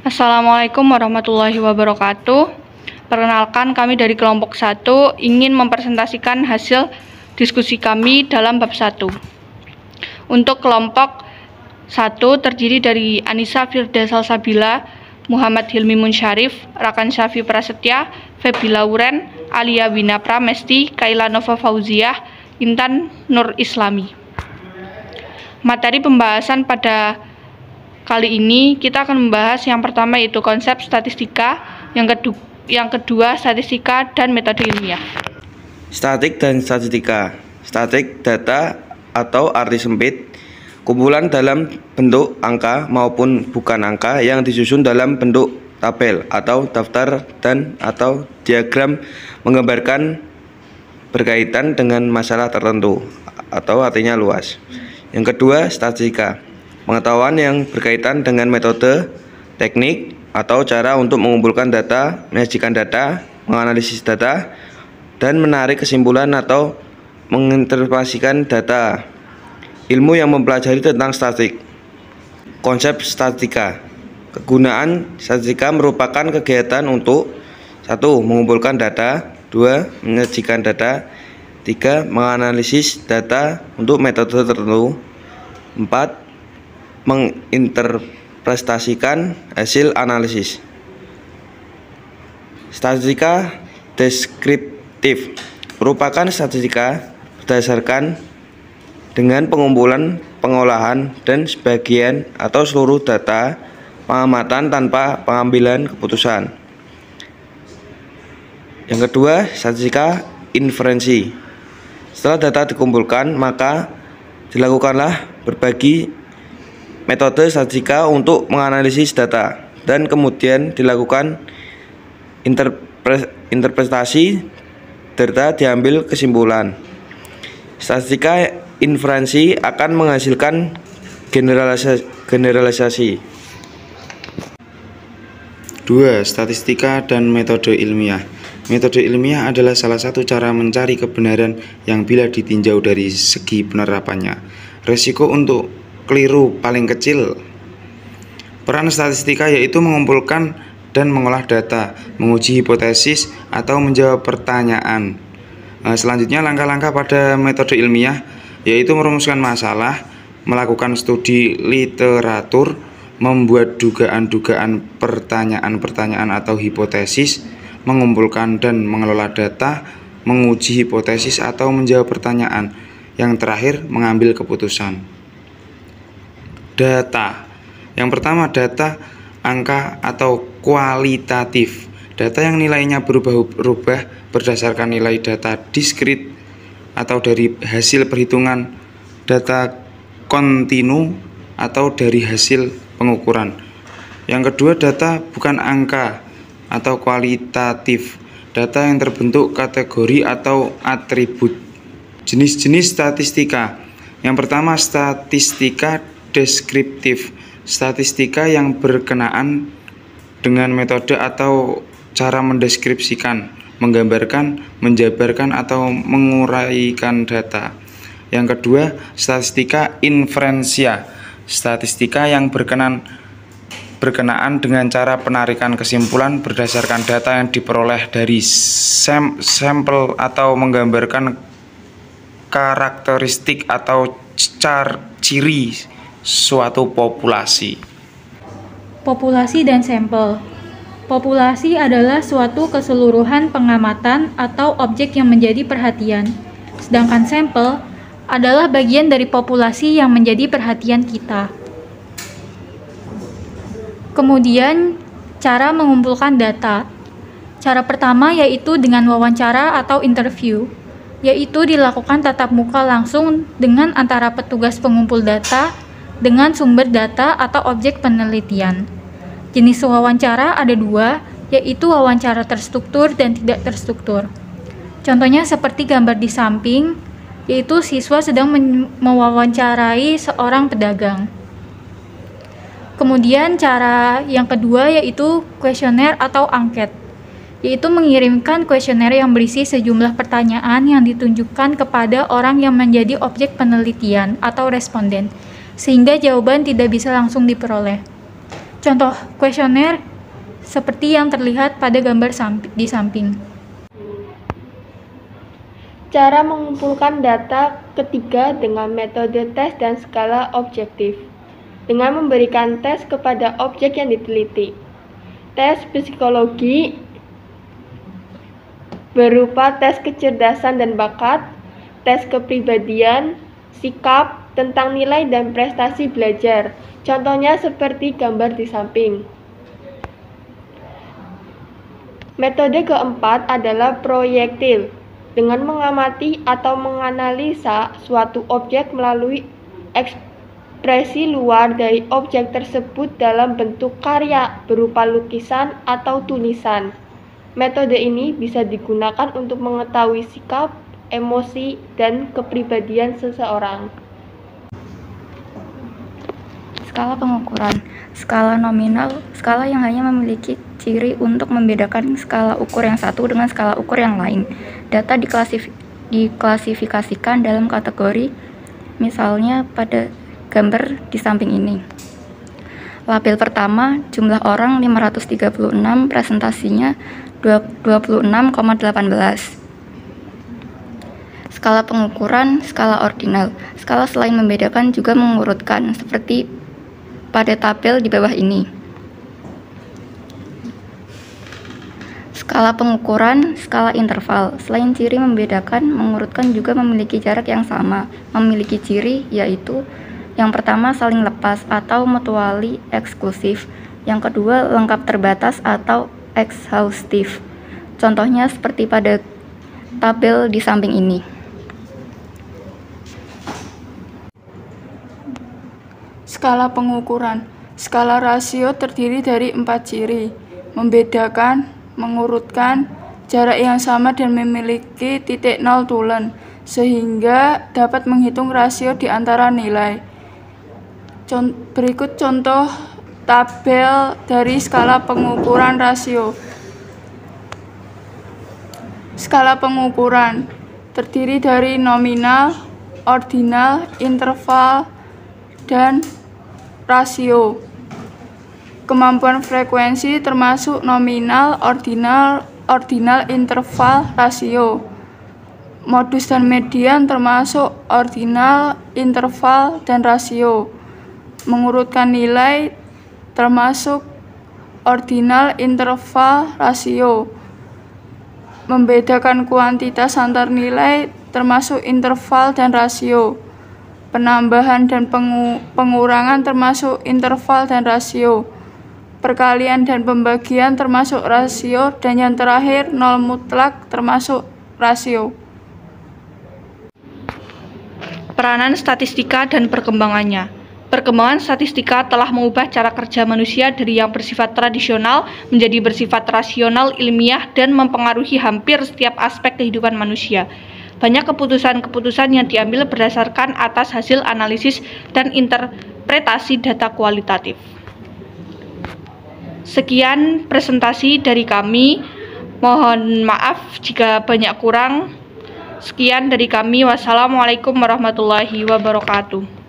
Assalamualaikum warahmatullahi wabarakatuh. Perkenalkan, kami dari kelompok 1 ingin mempresentasikan hasil diskusi kami dalam bab 1. Untuk kelompok 1 terdiri dari Anissa Firda Salsabila, Muhammad Hilmi Munsyarif, Rakan Syafi Prasetya, Febi Lauren, Alia Wina Pramesti, Kaila Nova Fauziah, Intan Nur Islami. Materi pembahasan pada kali ini kita akan membahas yang pertama yaitu konsep statistika, yang kedua statistika dan metode ilmiah. Statik dan statistika. Statik data atau arti sempit, kumpulan dalam bentuk angka maupun bukan angka yang disusun dalam bentuk tabel atau daftar dan atau diagram menggambarkan berkaitan dengan masalah tertentu atau artinya luas. Yang kedua, statistika. Pengetahuan yang berkaitan dengan metode, teknik, atau cara untuk mengumpulkan data, menyajikan data, menganalisis data, dan menarik kesimpulan atau menginterpretasikan data. Ilmu yang mempelajari tentang statistik. Konsep statistika. Kegunaan statistika merupakan kegiatan untuk 1. Mengumpulkan data, 2. Menyajikan data, 3. Menganalisis data untuk metode tertentu, 4. Menginterpretasikan hasil analisis. Statistika deskriptif merupakan statistika berdasarkan dengan pengumpulan, pengolahan, dan sebagian atau seluruh data pengamatan tanpa pengambilan keputusan. Yang kedua, statistika inferensi. Setelah data dikumpulkan, maka dilakukanlah berbagai metode statistika untuk menganalisis data dan kemudian dilakukan interpretasi data diambil kesimpulan. Statistika inferensi akan menghasilkan generalisasi. 2. Statistika dan metode ilmiah. Metode ilmiah adalah salah satu cara mencari kebenaran yang bila ditinjau dari segi penerapannya, resiko untuk keliru paling kecil. Peran statistika yaitu mengumpulkan dan mengolah data, menguji hipotesis, atau menjawab pertanyaan. Selanjutnya, langkah-langkah pada metode ilmiah yaitu merumuskan masalah, melakukan studi literatur, membuat dugaan-dugaan, pertanyaan-pertanyaan atau hipotesis, mengumpulkan dan mengelola data, menguji hipotesis atau menjawab pertanyaan. Yang terakhir, mengambil keputusan. Data. Yang pertama, data angka atau kualitatif. Data yang nilainya berubah-ubah berdasarkan nilai data diskrit atau dari hasil perhitungan, data kontinu atau dari hasil pengukuran. Yang kedua, data bukan angka atau kualitatif. Data yang terbentuk kategori atau atribut. Jenis-jenis statistika. Yang pertama, statistika deskriptif, statistika yang berkenaan dengan metode atau cara mendeskripsikan, menggambarkan, menjabarkan, atau menguraikan data. Yang kedua, statistika inferensia, statistika yang berkenaan dengan cara penarikan kesimpulan berdasarkan data yang diperoleh dari sampel atau menggambarkan karakteristik atau ciri suatu populasi. Populasi dan sampel. Populasi adalah suatu keseluruhan pengamatan atau objek yang menjadi perhatian, sedangkan sampel adalah bagian dari populasi yang menjadi perhatian kita. Kemudian, cara mengumpulkan data. Cara pertama yaitu dengan wawancara atau interview, yaitu dilakukan tatap muka langsung dengan antara petugas pengumpul data dengan sumber data atau objek penelitian. Jenis wawancara ada 2, yaitu wawancara terstruktur dan tidak terstruktur. Contohnya seperti gambar di samping, yaitu siswa sedang mewawancarai seorang pedagang. Kemudian cara yang kedua yaitu kuesioner atau angket, yaitu mengirimkan kuesioner yang berisi sejumlah pertanyaan yang ditunjukkan kepada orang yang menjadi objek penelitian atau responden, sehingga jawaban tidak bisa langsung diperoleh. contoh kuesioner seperti yang terlihat pada gambar di samping. Cara mengumpulkan data ketiga dengan metode tes dan skala objektif. Dengan memberikan tes kepada objek yang diteliti. Tes psikologi berupa tes kecerdasan dan bakat, tes kepribadian, sikap, tentang nilai dan prestasi belajar. Contohnya seperti gambar di samping. Metode keempat adalah proyektil. Dengan mengamati atau menganalisa suatu objek melalui ekspresi luar dari objek tersebut dalam bentuk karya berupa lukisan atau tulisan. Metode ini bisa digunakan untuk mengetahui sikap, emosi, dan kepribadian seseorang. Skala pengukuran. Skala nominal, skala yang hanya memiliki ciri untuk membedakan skala ukur yang satu dengan skala ukur yang lain. Data diklasifikasikan dalam kategori, misalnya pada gambar di samping ini. Label pertama, jumlah orang 536, presentasinya 26,18. Skala pengukuran, skala ordinal. Skala selain membedakan juga mengurutkan, seperti pada tabel di bawah ini. Skala pengukuran, skala interval. Selain ciri membedakan, mengurutkan juga memiliki jarak yang sama. Memiliki ciri yaitu yang pertama saling lepas atau mutually eksklusif. Yang kedua lengkap terbatas atau exhaustive. Contohnya seperti pada tabel di samping ini. Skala pengukuran. Skala rasio terdiri dari 4 ciri: membedakan, mengurutkan, jarak yang sama, dan memiliki titik nol tulen, sehingga dapat menghitung rasio di antara nilai. Berikut contoh tabel dari skala pengukuran rasio. Skala pengukuran terdiri dari nominal, ordinal, interval, dan rasio. Kemampuan frekuensi termasuk nominal, ordinal, interval, rasio. Modus dan median termasuk ordinal, interval, dan rasio. Mengurutkan nilai termasuk ordinal, interval, rasio. Membedakan kuantitas antar nilai termasuk interval dan rasio. Penambahan dan pengurangan termasuk interval dan rasio. Perkalian dan pembagian termasuk rasio, dan yang terakhir nol mutlak termasuk rasio. Peranan statistika dan perkembangannya. Perkembangan statistika telah mengubah cara kerja manusia dari yang bersifat tradisional menjadi bersifat rasional, ilmiah, dan mempengaruhi hampir setiap aspek kehidupan manusia. Banyak keputusan-keputusan yang diambil berdasarkan atas hasil analisis dan interpretasi data kualitatif. Sekian presentasi dari kami. Mohon maaf jika banyak kurang. Sekian dari kami. Wassalamualaikum warahmatullahi wabarakatuh.